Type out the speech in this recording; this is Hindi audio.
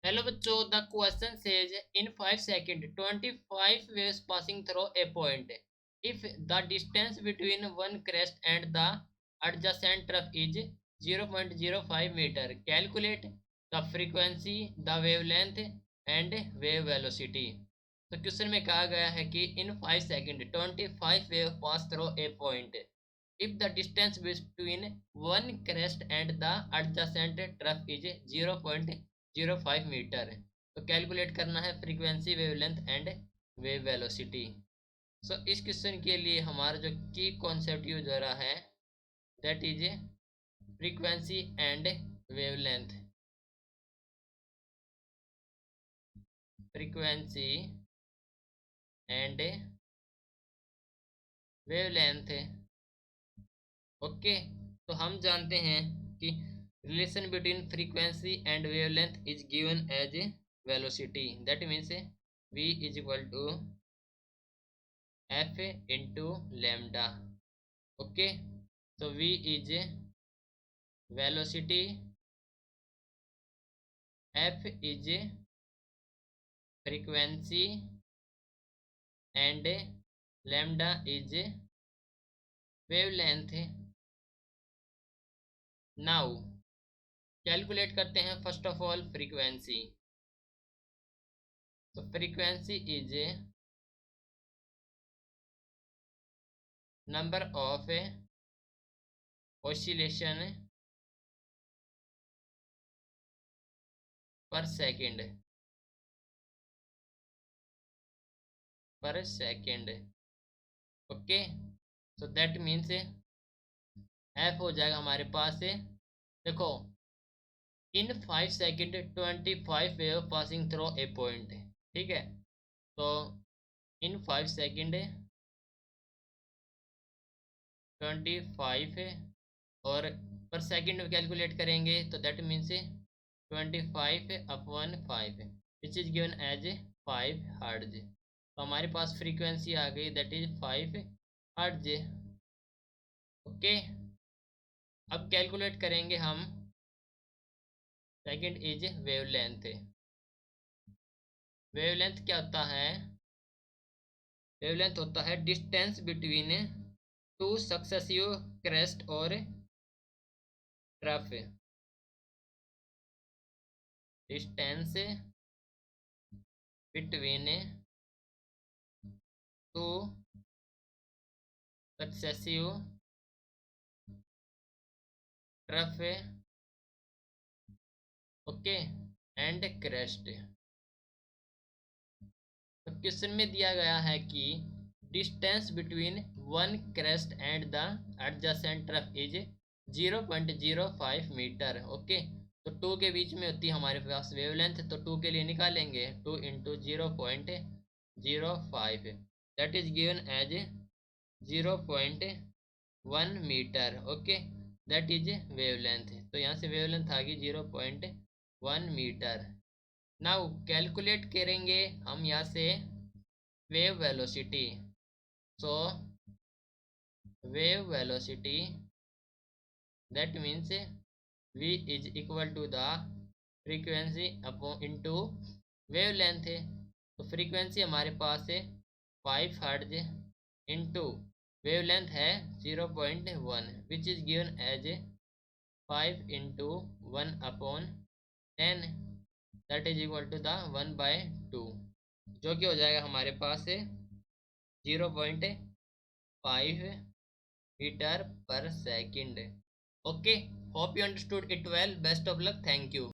हेलो बच्चों, the question says in 5 second 25 waves passing through a point. If the distance between one crest and the adjacent trough is 0.05 meter, calculate the frequency, the wavelength and wave velocity. तो क्वेश्चन में कहा गया है कि इन 5 second 25 wave pass through a point if the distance between one crest and the adjacent trough is 0.05 metre, तो कैलकुलेट करना है frequency, wavelength and wave velocity. So इस क्वेश्चन के लिए हमारा जो की कॉन्सेप्ट यूज हो रहा है that is frequency and wavelength. Frequency and wavelength. Okay, तो हम जानते हैं कि relation between frequency and wavelength is given as velocity. That means v is equal to F into lambda. Okay, तो v is velocity, f is frequency and lambda is wavelength. Now calculate करते हैं फर्स्ट ऑफ ऑल फ्रीक्वेंसी. तो frequency is number of oscillation per second. Okay, so that means F हो जाएगा हमारे पास से. देखो, इन 5 second 25 wave passing through a point. ठीक है, तो इन 5 सेकंड 25 और पर सेकंड में कैलकुलेट करेंगे तो that means 25/5 which is given as 5 hertz. तो हमारे पास फ्रीक्वेंसी आ गई दैट इज 5 हर्ट्ज. ओके, अब कैलकुलेट करेंगे हम सेकंड इज वेवलेंथ. वेवलेंथ क्या होता है? वेवलेंथ होता है distance between two successive crest और trough. Distance between two successive trough okay and crest. तो क्वेश्चन में दिया गया है कि distance between one crest and the adjacent trough is 0.05 metre. Okay, तो 2 के बीच में होती है हमारे पास वेवलेंथ, तो 2 के लिए निकालेंगे 2 into 0.05 that is given as 0.1 metre. Okay, that is wavelength. तो यहाँ से वेवलेंथ आ गई 0.1 मीटर. नाउ कैलकुलेट करेंगे हम यहाँ से wave velocity. So wave velocity that means v is equal to the frequency upon into wavelength. तो फ्रीक्वेंसी हमारे पास है 5 हर्ट्ज इंटू वेवलेंथ है 0.1 which is given as 5 into 1/10 that is equal to the 1/2, जो कि हो जाएगा हमारे पास 0.5 metre per second. Okay, hope you understood it well. Best of luck. Thank you.